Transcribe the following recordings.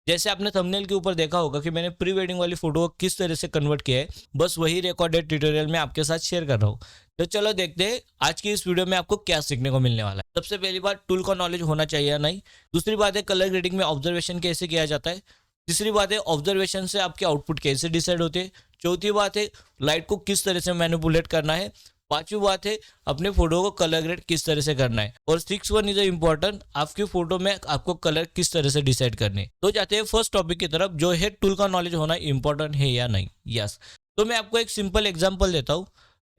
जैसे आपने थंबनेल के ऊपर देखा होगा कि मैंने प्री वेडिंग वाली फोटो को किस तरह से कन्वर्ट किया है, बस वही रिकॉर्डेड ट्यूटोरियल में आपके साथ शेयर कर रहा हूँ। तो चलो देखते हैं आज की इस वीडियो में आपको क्या सीखने को मिलने वाला है। सबसे पहली बात, टूल का नॉलेज होना चाहिए या नहीं। दूसरी बात है, कलर ग्रेडिंग में ऑब्जर्वेशन कैसे किया जाता है। तीसरी बात है, ऑब्जर्वेशन से आपके आउटपुट कैसे डिसाइड होते हैं। चौथी बात है, लाइट को किस तरह से मैनिपुलेट करना है। पांचवी बात है, अपने फोटो को कलर ग्रेड किस तरह से करना है। और 6 इज इम्पोर्टेंट, आपकी फोटो में आपको कलर किस तरह से डिसाइड करने। तो जाते हैं फर्स्ट टॉपिक की तरफ, जो है टूल का नॉलेज होना इंपॉर्टेंट है या नहीं। यस, तो मैं आपको एक सिंपल एग्जांपल देता हूँ।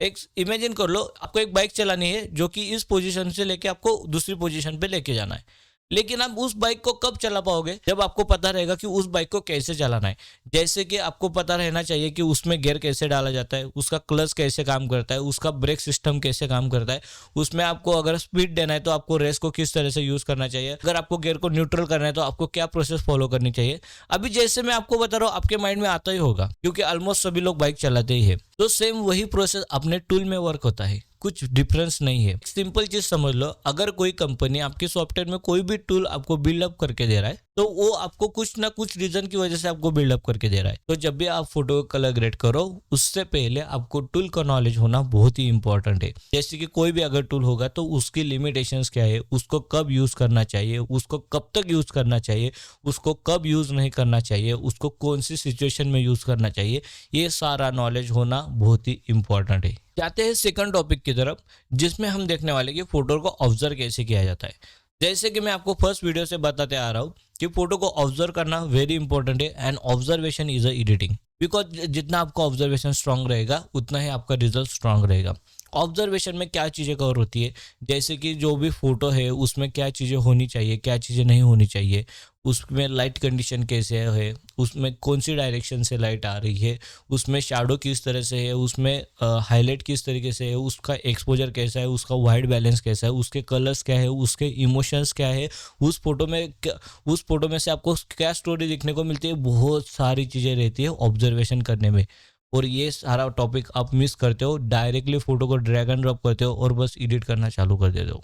एक इमेजिन कर लो, आपको एक बाइक चलानी है जो कि इस पोजीशन से लेके आपको दूसरी पोजीशन पे लेके जाना है। लेकिन आप उस बाइक को कब चला पाओगे, जब आपको पता रहेगा कि उस बाइक को कैसे चलाना है। जैसे कि आपको पता रहना चाहिए कि उसमें गियर कैसे डाला जाता है, उसका क्लच कैसे काम करता है, उसका ब्रेक सिस्टम कैसे काम करता है। उसमें आपको अगर स्पीड देना है तो आपको रेस को किस तरह से यूज करना चाहिए। अगर आपको गियर को न्यूट्रल करना है तो आपको क्या प्रोसेस फॉलो करनी चाहिए। अभी जैसे मैं आपको बता रहा हूँ, आपके माइंड में आता ही होगा, क्योंकि ऑलमोस्ट सभी लोग बाइक चलाते ही है। तो सेम वही प्रोसेस अपने टूल में वर्क होता है, कुछ डिफरेंस नहीं है। सिंपल चीज समझ लो, अगर कोई कंपनी आपके सॉफ्टवेयर में कोई भी टूल आपको बिल्डअप करके दे रहा है, तो वो आपको कुछ ना कुछ रीजन की वजह से आपको बिल्डअप करके दे रहा है। तो जब भी आप फोटो को कलर ग्रेड करो, उससे पहले आपको टूल का नॉलेज होना बहुत ही इंपॉर्टेंट है। जैसे कि कोई भी अगर टूल होगा तो उसकी लिमिटेशंस क्या है, उसको कब यूज करना चाहिए, उसको कब तक यूज करना चाहिए, उसको कब यूज नहीं करना चाहिए, उसको कौन सी सिचुएशन में यूज करना चाहिए, ये सारा नॉलेज होना बहुत ही इंपॉर्टेंट है। जाते हैं सेकंड टॉपिक की तरफ, जिसमें हम देखने वाले कि फोटो को ऑब्जर्व कैसे किया जाता है। जैसे कि मैं आपको फर्स्ट वीडियो से बताते आ रहा हूँ कि फोटो को ऑब्जर्व करना वेरी इंपॉर्टेंट है, and observation is a editing. Because जितना आपका ऑब्जर्वेशन स्ट्रांग रहेगा उतना ही आपका रिजल्ट स्ट्रांग रहेगा। ऑब्जर्वेशन में क्या चीज़ें कवर होती है, जैसे कि जो भी फोटो है उसमें क्या चीज़ें होनी चाहिए, क्या चीज़ें नहीं होनी चाहिए, उसमें लाइट कंडीशन कैसे है, उसमें कौन सी डायरेक्शन से लाइट आ रही है, उसमें शैडो किस तरह से है, उसमें हाईलाइट किस तरीके से है, उसका एक्सपोजर कैसा है, उसका वाइट बैलेंस कैसा है, उसके कलर्स क्या है, उसके इमोशंस क्या है, उस फोटो में से आपको क्या स्टोरी देखने को मिलती है। बहुत सारी चीज़ें रहती है ऑब्जर्वेशन करने में, और ये सारा टॉपिक आप मिस करते हो, डायरेक्टली फोटो को ड्रैग एंड ड्रॉप करते हो और बस एडिट करना चालू कर देते हो।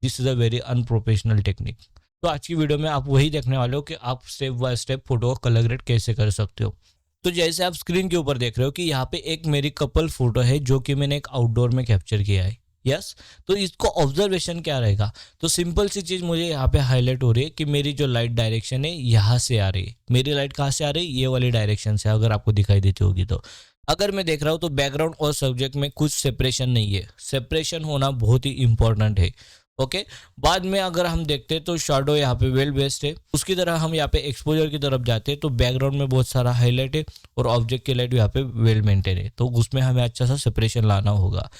This is a very unprofessional technique. तो आज की वीडियो में आप वही देखने वाले हो कि आप स्टेप बाय स्टेप फोटो को कलर ग्रेड कैसे कर सकते हो। तो जैसे आप स्क्रीन के ऊपर देख रहे हो कि यहाँ पे एक मेरी कपल फोटो है जो कि मैंने एक आउटडोर में कैप्चर किया है। यस, तो इसको ऑब्जर्वेशन क्या रहेगा, तो सिंपल सी चीज मुझे यहाँ पे हाईलाइट हो रही है कि मेरी जो लाइट डायरेक्शन है यहाँ से आ रही है। मेरी लाइट कहाँ से आ रही है, ये वाली डायरेक्शन से, अगर आपको दिखाई देती होगी तो। अगर मैं देख रहा हूँ तो बैकग्राउंड और सब्जेक्ट में कुछ सेपरेशन नहीं है। सेपरेशन होना बहुत ही इंपॉर्टेंट है। ओके, बाद में अगर हम देखते हैं तो शैडो यहाँ पे वेल बेस्ड है। उसकी तरह हम यहाँ पे एक्सपोजर की तरफ जाते हैं तो बैकग्राउंड में बहुत सारा हाईलाइट है और ऑब्जेक्ट की लाइट यहाँ पे वेल मेंटेन है, तो उसमें हमें अच्छा सा सेपरेशन लाना होगा।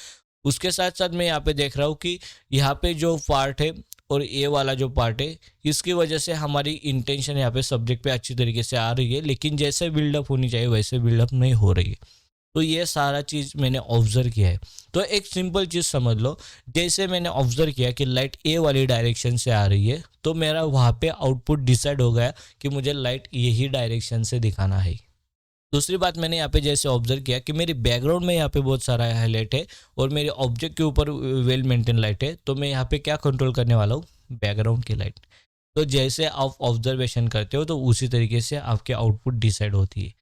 उसके साथ साथ मैं यहाँ पे देख रहा हूँ कि यहाँ पे जो पार्ट है और ये वाला जो पार्ट है, इसकी वजह से हमारी इंटेंशन यहाँ पे सब्जेक्ट पे अच्छी तरीके से आ रही है, लेकिन जैसे बिल्डअप होनी चाहिए वैसे बिल्डअप नहीं हो रही है। तो ये सारा चीज़ मैंने ऑब्जर्व किया है। तो एक सिंपल चीज़ समझ लो, जैसे मैंने ऑब्जर्व किया कि लाइट ए वाली डायरेक्शन से आ रही है, तो मेरा वहाँ पे आउटपुट डिसाइड हो गया कि मुझे लाइट यही डायरेक्शन से दिखाना है। दूसरी बात, मैंने यहाँ पे जैसे ऑब्जर्व किया कि मेरी बैकग्राउंड में यहाँ पे बहुत सारा हाईलाइट है और मेरे ऑब्जेक्ट के ऊपर वेल मेंटेन लाइट है, तो मैं यहाँ पे क्या कंट्रोल करने वाला हूँ, बैकग्राउंड की लाइट। तो जैसे आप ऑब्जर्वेशन करते हो तो उसी तरीके से आपके आउटपुट डिसाइड होती है।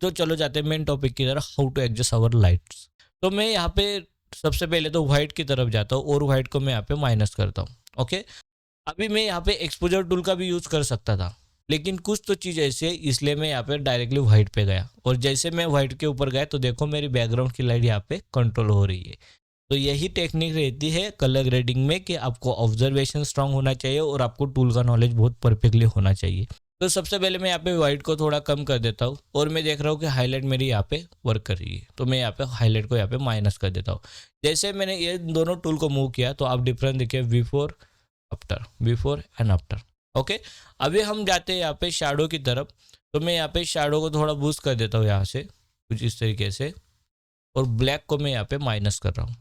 तो चलो जाते हैं मेन टॉपिक की तरफ, how to adjust our lights. तो मैं यहाँ पे सबसे पहले तो व्हाइट की तरफ जाता हूँ और व्हाइट को मैं यहाँ पे माइनस करता हूँ। ओके, अभी मैं यहाँ पे एक्सपोजर टूल का भी यूज कर सकता था, लेकिन कुछ तो चीज़ ऐसी है इसलिए मैं यहाँ पे डायरेक्टली व्हाइट पे गया, और जैसे मैं व्हाइट के ऊपर गया तो देखो मेरी बैकग्राउंड की लाइट यहाँ पे कंट्रोल हो रही है। तो यही टेक्निक रहती है कलर ग्रेडिंग में कि आपको ऑब्जर्वेशन स्ट्रांग होना चाहिए और आपको टूल का नॉलेज बहुत परफेक्टली होना चाहिए। तो सबसे पहले मैं यहाँ पे व्हाइट को थोड़ा कम कर देता हूँ और मैं देख रहा हूँ कि हाईलाइट मेरी यहाँ पे वर्क कर रही है, तो मैं यहाँ पे हाईलाइट को यहाँ पे माइनस कर देता हूँ। जैसे मैंने ये दोनों टूल को मूव किया तो आप डिफरेंस देखिए, बिफोर एंड आफ्टर। ओके, अभी हम जाते हैं यहाँ पे शैडो की तरफ। तो मैं यहाँ पे शैडो को थोड़ा बूस्ट कर देता हूँ यहाँ से कुछ इस तरीके से, और ब्लैक को मैं यहाँ पे माइनस कर रहा हूँ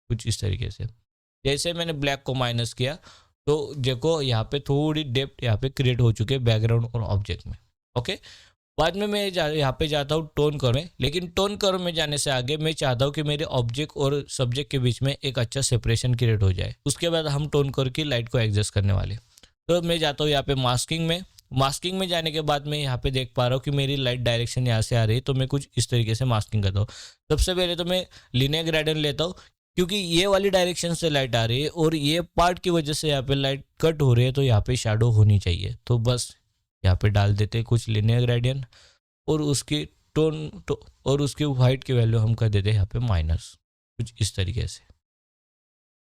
कुछ इस तरीके से। जैसे मैंने ब्लैक को माइनस किया तो देखो यहाँ पे थोड़ी डेप्थ यहाँ पे क्रिएट हो चुकी है बैकग्राउंड और ऑब्जेक्ट में। ओके, बाद में मैं यहाँ पे जाता हूँ टोन कर्व में, लेकिन टोन कर्व में जाने से आगे मैं चाहता हूँ कि मेरे ऑब्जेक्ट और सब्जेक्ट के बीच में एक अच्छा सेपरेशन क्रिएट हो जाए। उसके बाद हम टोन कर्व की लाइट को एडजस्ट करने वाले। तो मैं जाता हूँ यहाँ पे मास्किंग में मास्किंग में जाने के बाद मैं यहाँ पे देख पा रहा हूँ कि मेरी लाइट डायरेक्शन यहाँ से आ रही है, तो मैं कुछ इस तरीके से मास्किंग करता हूँ। सबसे पहले तो मैं लीनियर ग्रेडियंट लेता हूँ, क्योंकि ये वाली डायरेक्शन से लाइट आ रही है और ये पार्ट की वजह से यहाँ पे लाइट कट हो रही है, तो यहाँ पे शैडो होनी चाहिए। तो बस यहाँ पे डाल देते हैं कुछ लीनियर ग्रेडियंट और उसकी और उसकी वाइट की वैल्यू हम कर देते हैं यहाँ पे माइनस, कुछ इस तरीके से।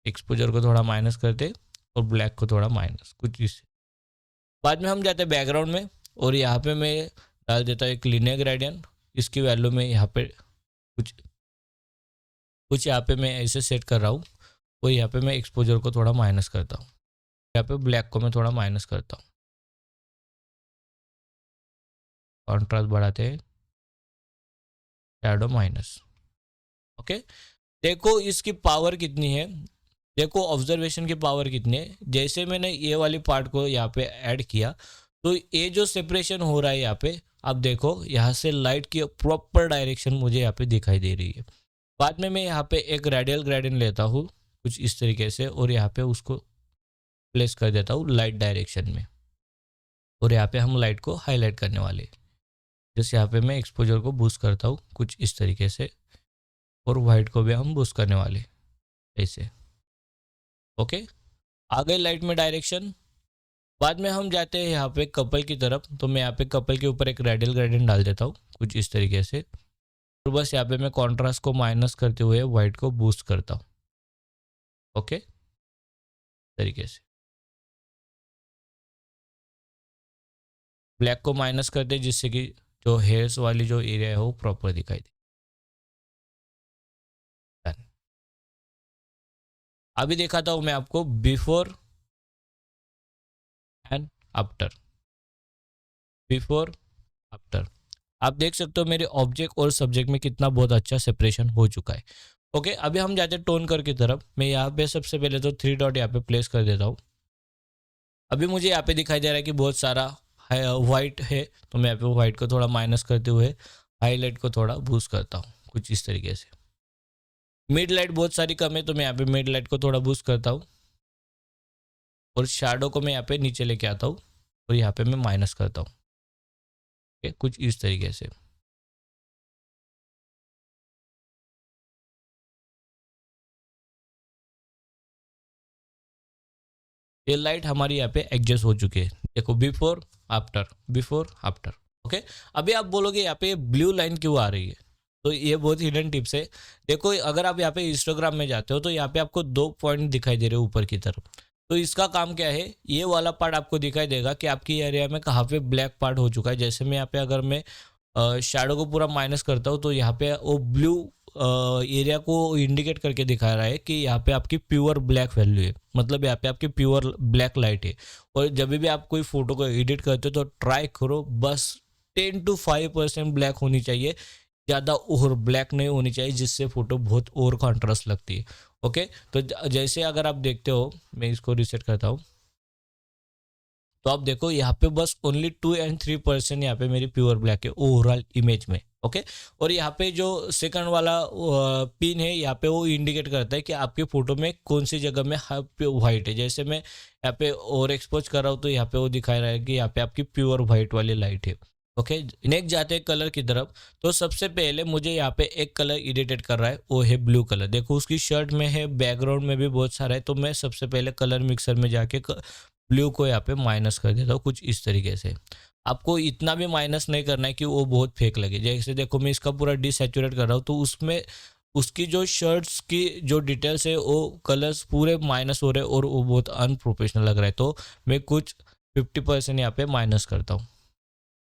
एक्सपोजर को थोड़ा माइनस करते और ब्लैक को थोड़ा माइनस, कुछ इस। बाद में हम जाते हैं बैकग्राउंड में और यहाँ पे मैं डाल देता हूँ एक लीनियर ग्रेडियंट। इसकी वैल्यू में यहाँ पे कुछ यहाँ पे मैं ऐसे सेट कर रहा हूँ और यहाँ पे मैं एक्सपोजर को थोड़ा माइनस करता हूँ। यहाँ पे ब्लैक को मैं थोड़ा माइनस करता हूँ। कॉन्ट्रास्ट बढ़ाते हैं, शैडो माइनस। ओके, देखो इसकी पावर कितनी है, देखो ऑब्जर्वेशन की पावर कितनी है। जैसे मैंने ये वाली पार्ट को यहाँ पे ऐड किया तो ये जो सेपरेशन हो रहा है यहाँ पे, आप देखो यहाँ से लाइट की प्रॉपर डायरेक्शन मुझे यहाँ पे दिखाई दे रही है। बाद में मैं यहाँ पे एक रेडियल ग्रेडियंट लेता हूँ कुछ इस तरीके से और यहाँ पे उसको प्लेस कर देता हूँ लाइट डायरेक्शन में, और यहाँ पे हम लाइट को हाईलाइट करने वाले। जैसे यहाँ पे मैं एक्सपोजर को बूस्ट करता हूँ कुछ इस तरीके से, और वाइट को भी हम बूस्ट करने वाले ऐसे। ओके, आ गई लाइट में डायरेक्शन। बाद में हम जाते हैं यहाँ पे कपल की तरफ, तो मैं यहाँ पे कपल के ऊपर एक रेडियल ग्रेडियंट डाल देता हूँ कुछ इस तरीके से, और बस यहाँ पे मैं कॉन्ट्रास्ट को माइनस करते हुए वाइट को बूस्ट करता हूँ। ओके, तरीके से ब्लैक को माइनस करते हैं जिससे कि जो हेयर्स वाली जो एरिया है वो प्रॉपर दिखाई दे। अभी दिखाता हूँ मैं आपको before and after. Before after आप देख सकते हो मेरे ऑब्जेक्ट और सब्जेक्ट में कितना बहुत अच्छा सेपरेशन हो चुका है। ओके, अभी हम जाते हैं टोन कर की तरफ। मैं यहाँ पे सबसे पहले तो 3 डॉट यहाँ पे प्लेस कर देता हूँ। अभी मुझे यहाँ पे दिखाई दे रहा है कि बहुत सारा वाइट है, तो मैं यहाँ पे वाइट को थोड़ा माइनस करते हुए हाईलाइट को थोड़ा बूस्ट करता हूँ कुछ इस तरीके से। मिड लाइट बहुत सारी कम है, तो मैं यहाँ पे मिड लाइट को थोड़ा बूस्ट करता हूँ, और शैडो को मैं यहाँ पे नीचे लेके आता हूँ और यहाँ पे मैं माइनस करता हूँ कुछ इस तरीके से। ये लाइट हमारी यहाँ पे एडजस्ट हो चुकी है। देखो before after, before after. Okay, अभी आप बोलोगे यहाँ पे ब्लू लाइन क्यों आ रही है, तो ये बहुत हिडन टिप्स है। देखो अगर आप यहाँ पे इंस्टाग्राम में जाते हो तो यहाँ पे आपको 2 पॉइंट दिखाई दे रहे हैं ऊपर की तरफ। तो इसका काम क्या है, ये वाला पार्ट आपको दिखाई देगा कि आपकी एरिया में कहाँ पे ब्लैक पार्ट हो चुका है। जैसे मैं यहाँ पे अगर मैं शैडो को पूरा माइनस करता हूँ तो यहाँ पे वो ब्लू एरिया को इंडिकेट करके दिखा रहा है कि यहाँ पे आपकी प्योर ब्लैक वैल्यू है, मतलब यहाँ पे आपकी प्योर ब्लैक लाइट है। और जब भी आप कोई फोटो को एडिट करते हो तो ट्राई करो बस 10 to 5% ब्लैक होनी चाहिए, ज़्यादा और ब्लैक नहीं होनी चाहिए, जिससे फोटो बहुत और कॉन्ट्रास्ट लगती है। ओके, तो जैसे अगर आप देखते हो, मैं इसको रिसेट करता हूँ, तो आप देखो यहाँ पे बस ओनली 2 and 3% यहाँ पे मेरी प्योर ब्लैक है ओवरऑल इमेज में। ओके, और यहाँ पे जो सेकंड वाला पिन है यहाँ पे वो इंडिकेट करता है कि आपके फोटो में कौन सी जगह में व्हाइट है। जैसे मैं यहाँ पे और एक्सपोज कर रहा हूँ तो यहाँ पे वो दिखा रहा है कि यहाँ पे आपकी प्योर व्हाइट वाली लाइट है। ओके, नेक्स्ट जाते हैं कलर की तरफ। तो सबसे पहले मुझे यहाँ पे एक कलर इरिटेट कर रहा है, वो है ब्लू कलर। देखो उसकी शर्ट में है, बैकग्राउंड में भी बहुत सारा है, तो मैं सबसे पहले कलर मिक्सर में जाके ब्लू को यहाँ पे माइनस कर देता हूँ कुछ इस तरीके से। आपको इतना भी माइनस नहीं करना है कि वो बहुत फेक लगे। जैसे देखो मैं इसका पूरा डिसैचुरेट कर रहा हूँ तो उसमें उसकी जो शर्ट्स की जो डिटेल्स है वो कलर्स पूरे माइनस हो रहे हैं और वो बहुत अनप्रोफेशनल लग रहा है। तो मैं कुछ 50% यहाँ पे माइनस करता हूँ।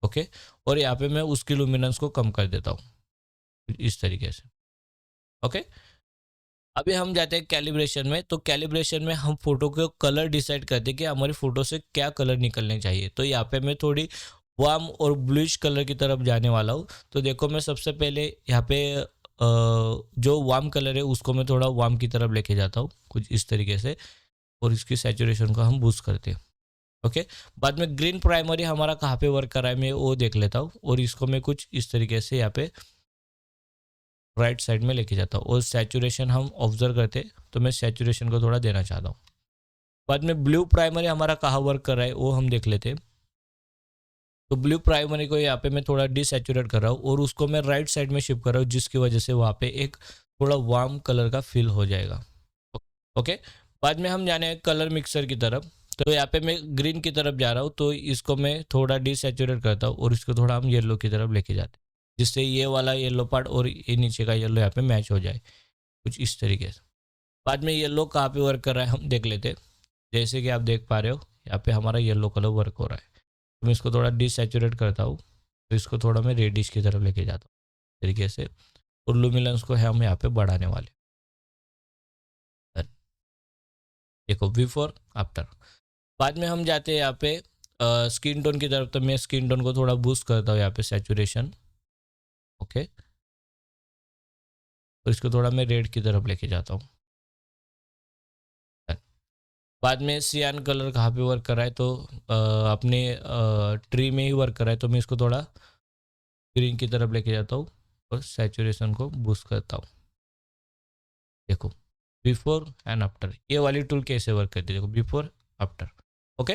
ओके, और यहाँ पे मैं उसकी लुमिनेंस को कम कर देता हूँ इस तरीके से। ओके, अभी हम जाते हैं कैलिब्रेशन में। तो कैलिब्रेशन में हम फोटो के कलर डिसाइड करते हैं कि हमारी फोटो से क्या कलर निकलने चाहिए। तो यहाँ पे मैं थोड़ी वार्म और ब्लूइश कलर की तरफ जाने वाला हूँ। तो देखो मैं सबसे पहले यहाँ पे जो वार्म कलर है उसको मैं थोड़ा वार्म की तरफ लेके जाता हूँ कुछ इस तरीके से, और इसकी सैचुरेशन को हम बूस्ट करते हैं। ओके, बाद में ग्रीन प्राइमरी हमारा कहाँ पे वर्क कर रहा है मैं वो देख लेता हूँ, और इसको मैं कुछ इस तरीके से यहाँ पे राइट साइड में लेके जाता हूँ। और सैचुरेशन हम ऑब्जर्व करते हैं तो मैं सैचुरेशन को थोड़ा देना चाहता हूँ। बाद में ब्लू प्राइमरी हमारा कहाँ वर्क कर रहा है वो हम देख लेते हैं। तो ब्लू प्राइमरी को यहाँ पे मैं थोड़ा डिसैचुरेट कर रहा हूँ और उसको मैं राइट साइड में शिफ्ट कर रहा हूँ, जिसकी वजह से वहाँ पे एक थोड़ा वार्म कलर का फील हो जाएगा। ओके, बाद में हम जाने कलर मिक्सर की तरफ। तो यहाँ पे मैं ग्रीन की तरफ जा रहा हूँ, तो इसको मैं थोड़ा डिसैचुरेट करता हूँ और इसको थोड़ा हम येलो की तरफ लेके जाते हैं, जिससे ये वाला येलो पार्ट और ये नीचे का येलो यहाँ पे मैच हो जाए, कुछ इस तरीके से। बाद में येलो कहाँ पे वर्क कर रहा है हम देख लेते हैं। जैसे कि आप देख पा रहे हो, यहाँ पे हमारा येलो कलर वर्क हो रहा है। तो मैं इसको थोड़ा डिसैचुरेट करता हूँ, तो इसको थोड़ा मैं रेडिश की तरफ लेके जाता हूँ तरीके से, और लुमिनेंस को है हम यहाँ पे बढ़ाने वाले। देखो बिफोर आफ्टर। बाद में हम जाते हैं यहाँ पे स्किन टोन की तरफ। तो मैं स्किन टोन को थोड़ा बूस्ट करता हूँ यहाँ पे, सैचुरेशन। ओके, और इसको थोड़ा मैं रेड की तरफ लेके जाता हूँ। बाद में सियान कलर कहाँ पे वर्क कर रहा है, तो अपने ट्री में ही वर्क कर रहा है, तो मैं इसको थोड़ा ग्रीन की तरफ लेके जाता हूँ और सैचुरेशन को बूस्ट करता हूँ। देखो बिफोर एंड आफ्टर, ये वाली टूल कैसे वर्क करती है, देखो बिफोर आफ्टर। ओके,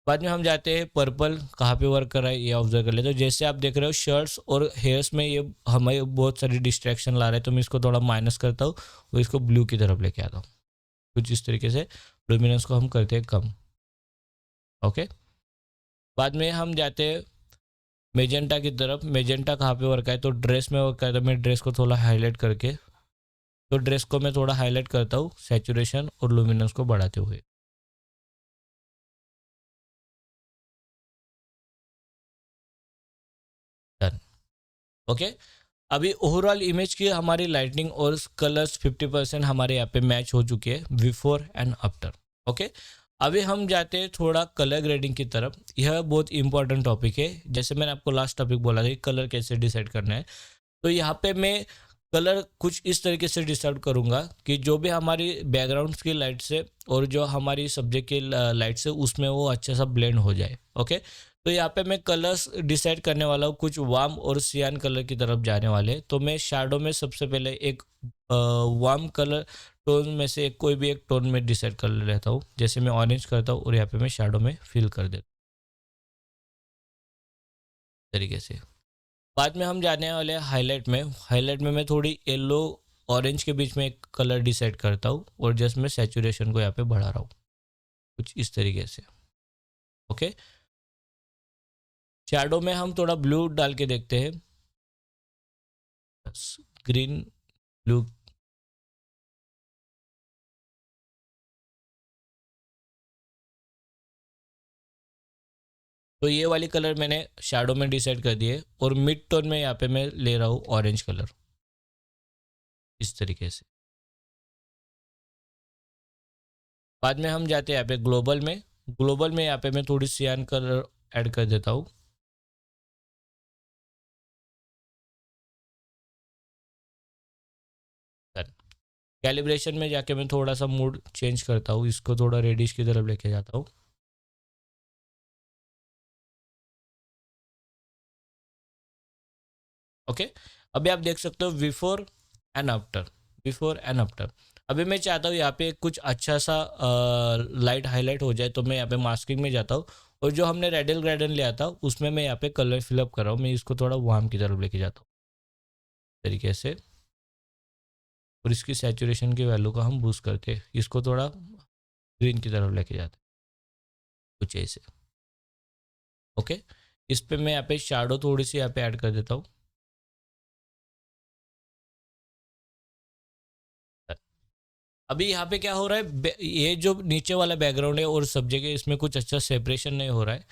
बाद में हम जाते हैं पर्पल कहाँ पे वर्क कर रहा है ये ऑब्जर्व कर लेते हैं। तो जैसे आप देख रहे हो शर्ट्स और हेयर्स में ये हमें बहुत सारी डिस्ट्रैक्शन ला रहा है, तो मैं इसको थोड़ा माइनस करता हूँ और इसको ब्लू की तरफ लेके आता हूँ। कुछ इस तरीके से लुमिनेंस को हम करते हैं कम। ओके, बाद में हम जाते हैं मेजेंटा की तरफ। मेजेंटा कहाँ पे वर्क है, तो ड्रेस में वर्क है, तो मैं ड्रेस को थोड़ा हाईलाइट करके, तो ड्रेस को मैं थोड़ा हाईलाइट करता हूँ सैचुरेशन और लुमिनेंस को बढ़ाते हुए। डन। ओके, अभी ओवरऑल इमेज की हमारी लाइटनिंग और कलर्स 50% हमारे यहाँ पे मैच हो चुके हैं बिफोर एंड आफ्टर। ओके, अभी हम जाते हैं थोड़ा कलर ग्रेडिंग की तरफ। यह बहुत इंपॉर्टेंट टॉपिक है। जैसे मैंने आपको लास्ट टॉपिक बोला था कि कलर कैसे डिसाइड करना है, तो यहाँ पे मैं कलर कुछ इस तरीके से डिसाइड करूँगा कि जो भी हमारी बैकग्राउंड की लाइट से और जो हमारी सब्जेक्ट की लाइट से उसमें वो अच्छा सा ब्लेंड हो जाए। ओके, तो यहाँ पे मैं कलर्स डिसाइड करने वाला हूँ, कुछ वार्म और सियान कलर की तरफ जाने वाले। तो मैं शैडो में सबसे पहले एक वार्म कलर टोन में से कोई भी एक टोन में डिसाइड कर लेता हूँ। जैसे मैं ऑरेंज करता हूँ और यहाँ पे मैं शैडो में फिल कर देता हूँ तरीके से। बाद में हम जाने वाले हैं हाईलाइट में। हाईलाइट में मैं थोड़ी येलो ऑरेंज के बीच में एक कलर डिसाइड करता हूँ और जस्ट मैं सैचुरेशन को यहाँ पे बढ़ा रहा हूँ, कुछ इस तरीके से। ओके, शैडो में हम थोड़ा ब्लू डाल के देखते हैं, ग्रीन ब्लू। तो ये वाली कलर मैंने शैडो में डिसाइड कर दिए और मिड टोन में यहाँ पे मैं ले रहा हूँ ऑरेंज कलर, इस तरीके से। बाद में हम जाते हैं यहाँ पे ग्लोबल में। ग्लोबल में यहाँ पे मैं थोड़ी सियान कलर ऐड कर देता हूँ। कैलिब्रेशन में जाके मैं थोड़ा सा मूड चेंज करता हूँ, इसको थोड़ा रेडिश की तरफ लेके जाता हूँ। ओके, अभी आप देख सकते हो before and after, before and after. अभी मैं चाहता हूँ यहाँ पे कुछ अच्छा सा लाइट हाईलाइट हो जाए, तो मैं यहाँ पे मास्किंग में जाता हूँ और जो हमने रेडल ग्रेडन लिया था उसमें मैं यहाँ पे कलर फिलअप कर रहा हूँ। मैं इसको थोड़ा वार्म की तरफ लेके जाता हूँ तरीके से, और इसकी सैचुरेशन की वैल्यू का हम बूस्ट करके इसको थोड़ा ग्रीन की तरफ लेके जाते हैं, कुछ ऐसे। ओके, इस पे मैं यहाँ पे शैडो थोड़ी सी यहाँ पे ऐड कर देता हूँ। अभी यहाँ पे क्या हो रहा है, ये जो नीचे वाला बैकग्राउंड है और सब्जेक्ट है, इसमें कुछ अच्छा सेपरेशन नहीं हो रहा है।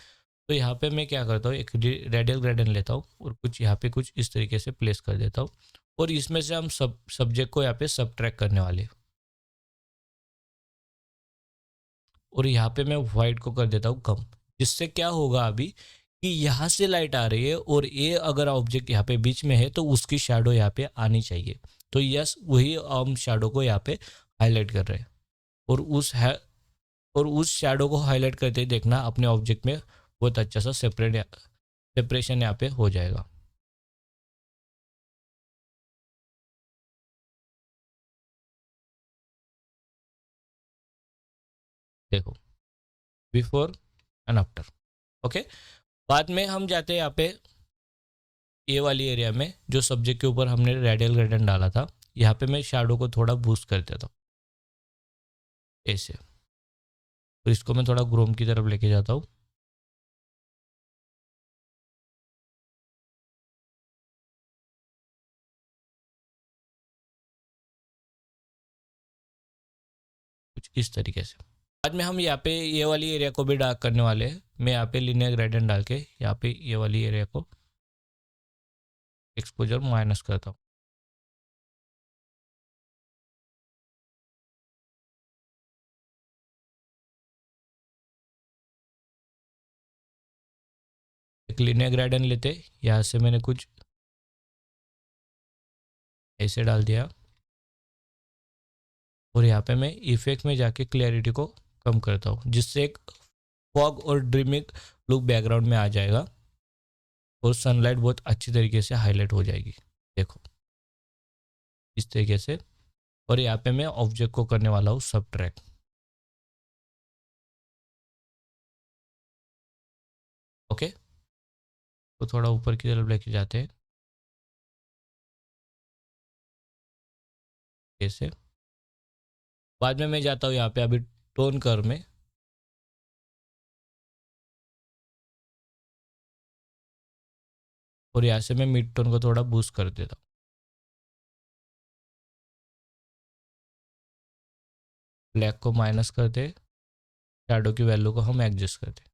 तो यहाँ पे मैं क्या करता हूँ, एक रेडियल ग्रेडियंट लेता हूँ और कुछ यहाँ पे कुछ इस तरीके से प्लेस कर देता हूँ, और इसमें से हम सब्जेक्ट को यहाँ पे सबट्रैक्ट करने वाले हैं। और यहाँ पे मैं वाइट को कर देता हूँ कम, जिससे क्या होगा अभी कि यहाँ से लाइट आ रही है और ये अगर ऑब्जेक्ट यहाँ पे बीच में है तो उसकी शैडो यहाँ पे आनी चाहिए। तो यस, वही हम शैडो को यहाँ पे हाईलाइट कर रहे हैं, और उस शैडो को हाईलाइट करते ही देखना अपने ऑब्जेक्ट में बहुत अच्छा सा सेपरेशन यहाँ पे हो जाएगा। देखो बिफोर एंड आफ्टर। ओके, बाद में हम जाते हैं यहाँ पे ये वाली एरिया में, जो सब्जेक्ट के ऊपर हमने रेडियल ग्रेडियंट डाला था। यहाँ पे मैं शैडो को थोड़ा बूस्ट कर देता हूँ ऐसे, तो इसको मैं थोड़ा क्रोम की तरफ लेके जाता हूँ। कुछ इस तरीके से। बाद में हम यहाँ पे ये वाली एरिया को भी डार्क करने वाले हैं। मैं यहाँ पे लिनियर ग्रेडियंट डाल के यहाँ पे ये वाली एरिया को एक्सपोजर माइनस करता हूँ। एक लिनियर ग्रेडियंट लेते, यहाँ से मैंने कुछ ऐसे डाल दिया, और यहाँ पे मैं इफेक्ट में जाके क्लैरिटी को कम करता हूँ, जिससे एक फॉग और ड्रीमिंग लुक बैकग्राउंड में आ जाएगा और सनलाइट बहुत अच्छी तरीके से हाईलाइट हो जाएगी। देखो इस तरीके से। और यहाँ पे मैं ऑब्जेक्ट को करने वाला हूँ सबट्रैक्ट। ओके, तो थोड़ा ऊपर की तरफ लेके जाते हैं ऐसे। बाद में मैं जाता हूँ यहाँ पे अभी टोन कर में, और यहाँ से मैं मिड टोन को थोड़ा बूस्ट कर देता हूँ। ब्लैक को माइनस करते, शैडो की वैल्यू को हम एडजस्ट करते।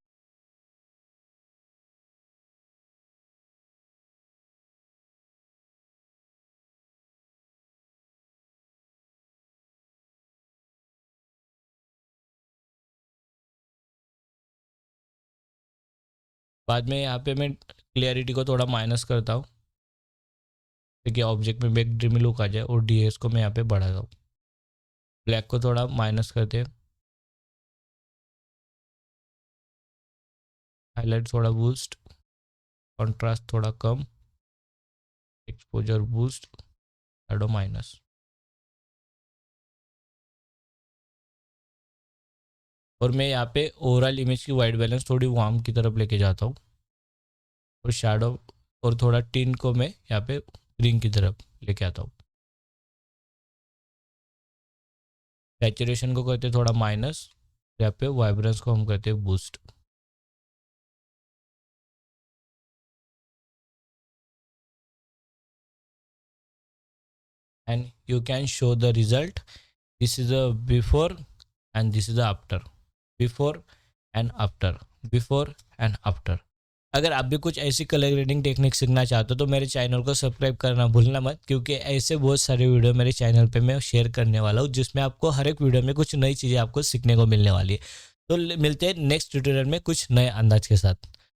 बाद में यहाँ पे मैं क्लियरिटी को थोड़ा माइनस करता हूँ, क्योंकि ऑब्जेक्ट में एक ड्रीमी लुक आ जाए, और डीएस को मैं यहाँ पे बढ़ाता हूँ। ब्लैक को थोड़ा माइनस करते, हाईलाइट थोड़ा बूस्ट, कॉन्ट्रास्ट थोड़ा कम, एक्सपोजर बूस्ट, शैडो माइनस। और मैं यहाँ पे ओवरऑल इमेज की वाइट बैलेंस थोड़ी वार्म की तरफ लेके जाता हूँ, और शैडो और थोड़ा टिन को मैं यहाँ पे ग्रीन की तरफ लेके आता हूँ। सैचुरेशन को करते थोड़ा माइनस, यहाँ पे वाइब्रेंस को हम करते हैं boost. And you can show the result. This is a before and this is a after, before and after, before and after. अगर आप भी कुछ ऐसी कलर ग्रेडिंग टेक्निक सीखना चाहते हो तो मेरे चैनल को सब्सक्राइब करना भूलना मत, क्योंकि ऐसे बहुत सारे वीडियो मेरे चैनल पे मैं शेयर करने वाला हूँ, जिसमें आपको हर एक वीडियो में कुछ नई चीज़ें आपको सीखने को मिलने वाली है। तो मिलते हैं नेक्स्ट ट्यूटोरियल में कुछ नए अंदाज के साथ।